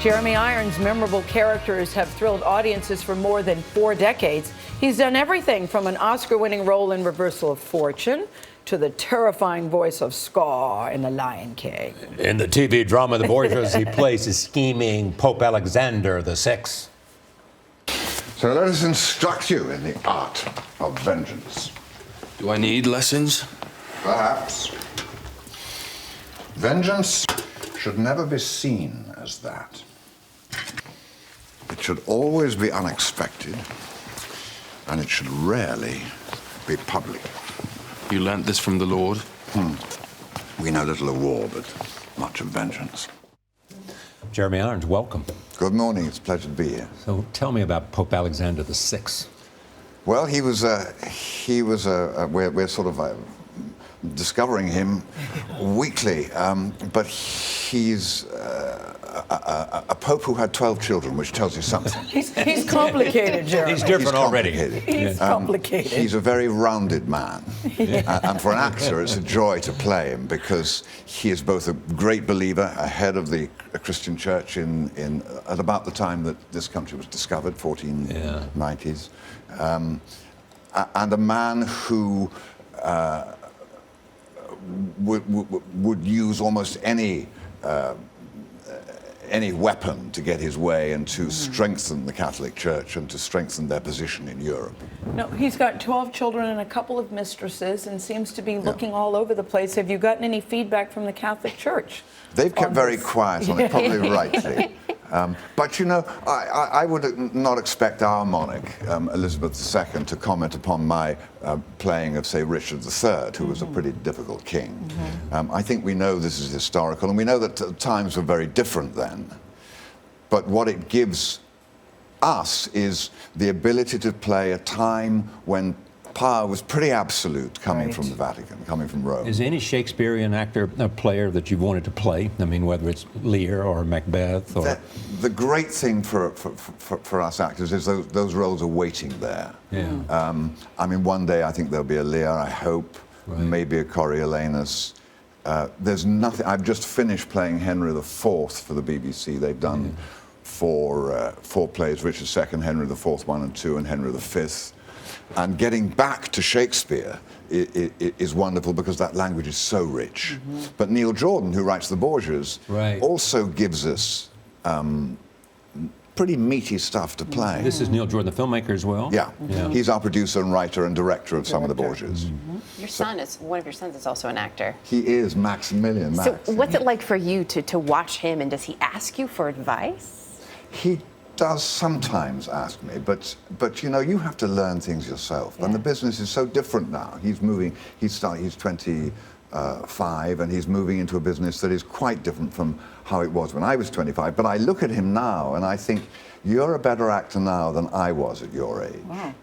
Jeremy Irons' memorable characters have thrilled audiences for more than 4 decades. He's done everything from an Oscar-winning role in Reversal of Fortune to the terrifying voice of Scar in The Lion King. In the TV drama The Borgais, he plays a scheming Pope Alexander VI. So let us instruct you in the art of vengeance. Do I need lessons? Perhaps. Vengeance should never be seen as that. It should always be unexpected, and it should rarely be public. You learnt this from the Lord? We know little of war, but much of vengeance. Jeremy Irons, welcome. Good morning. It's a pleasure to be here. So tell me about Pope Alexander VI. Well, we're sort of discovering him weekly, but he's a pope who had 12 children, which tells you something. He's complicated, Jeremy. He's different already. He's complicated. He's a very rounded man. And for an actor, it's a joy to play him because he is both a great believer, a head of the Christian church at about the time that this country was discovered, 1490s, and a man who would use almost any weapon to get his way and to strengthen the Catholic Church and to strengthen their position in Europe. No, he's got 12 children and a couple of mistresses and seems to be looking all over the place. Have you gotten any feedback from the Catholic Church? They've kept very quiet on it, probably rightly. But, you know, I would not expect our monarch, Elizabeth II, to comment upon my playing of, say, Richard III, who was a pretty difficult king. I think we know this is historical, and we know that times were very different then. But what it gives us is the ability to play a time when power was pretty absolute coming from the Vatican, coming from Rome. Is any Shakespearean actor, a player that you've wanted to play? I mean, whether it's Lear or Macbeth or... The great thing for us actors is those roles are waiting there. Yeah. I mean, one day I think there'll be a Lear, I hope, maybe a Coriolanus. There's nothing... I've just finished playing Henry IV for the BBC. They've done four plays, Richard II, Henry IV, 1 and 2, and Henry V. And getting back to Shakespeare is wonderful because that language is so rich. But Neil Jordan, who writes the Borgias, also gives us pretty meaty stuff to play. This is Neil Jordan, the filmmaker as well? Yeah. He's our producer and writer and director of some of the Borgias. Your son is, one of your sons is also an actor. He is, Maximilian. So what's it like for you to watch him, and does he ask you for advice? He does sometimes ask me, but you know, you have to learn things yourself. And the business is so different now. He's moving, he's 25, and he's moving into a business that is quite different from how it was when I was 25. But I look at him now and I think, you're a better actor now than I was at your age. Wow.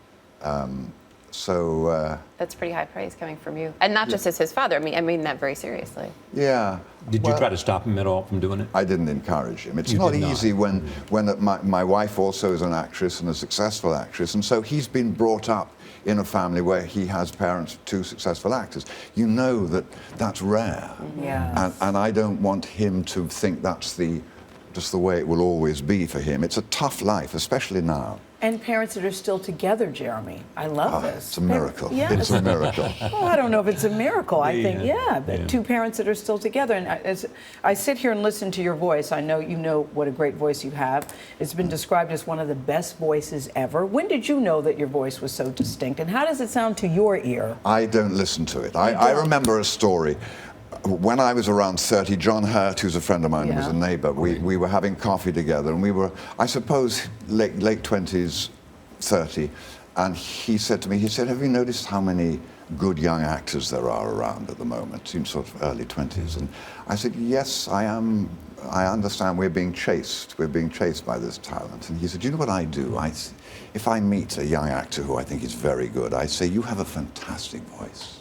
That's pretty high praise coming from you, and not just as his father. I mean that very seriously. Yeah. Did you try to stop him at all from doing it? I didn't encourage him. It's not easy when my wife also is an actress and a successful actress, and so he's been brought up in a family where he has parents of 2 successful actors. You know that's rare. And I don't want him to think that's just the way it will always be for him. It's a tough life, especially now. And parents that are still together, Jeremy. I love this. It's a miracle. Yes. It's a miracle. Well, I don't know if it's a miracle. I think, but 2 parents that are still together. And as I sit here and listen to your voice, I know you know what a great voice you have. It's been described as one of the best voices ever. When did you know that your voice was so distinct? And how does it sound to your ear? I don't listen to it. I remember a story. When I was around 30, John Hurt, who's a friend of mine, who was a neighbor, we were having coffee together, and we were, I suppose, late 20s, 30, and he said to me, have you noticed how many good young actors there are around at the moment? Seems sort of early 20s. And I said, yes, I am. I understand we're being chased. We're being chased by this talent. And he said, you know what I do? If I meet a young actor who I think is very good, I say, you have a fantastic voice.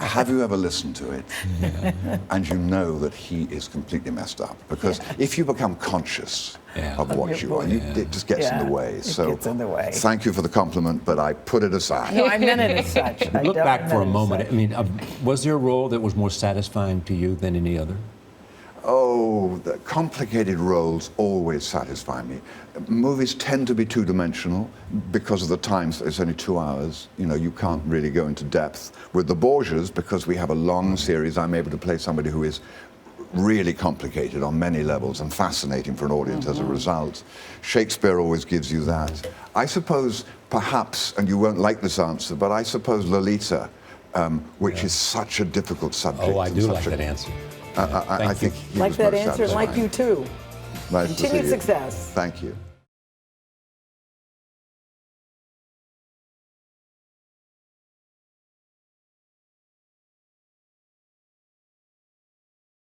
Have you ever listened to it? And you know that he is completely messed up. Because if you become conscious of what you are, it just gets in the way. So gets in the way. Thank you for the compliment, but I put it aside. No, I meant it as such. Look back for a moment. I mean, was there a role that was more satisfying to you than any other? Oh, the complicated roles always satisfy me. Movies tend to be two-dimensional because of the times. It's only 2 hours. You know, you can't really go into depth. With the Borgias, because we have a long series, I'm able to play somebody who is really complicated on many levels and fascinating for an audience as a result. Shakespeare always gives you that. I suppose, perhaps, and you won't like this answer, but I suppose Lolita, which is such a difficult subject. Oh, I do like that answer. I think he Like was that most answer, and like satisfying. you too. Nice to see Continued you. success. Thank you.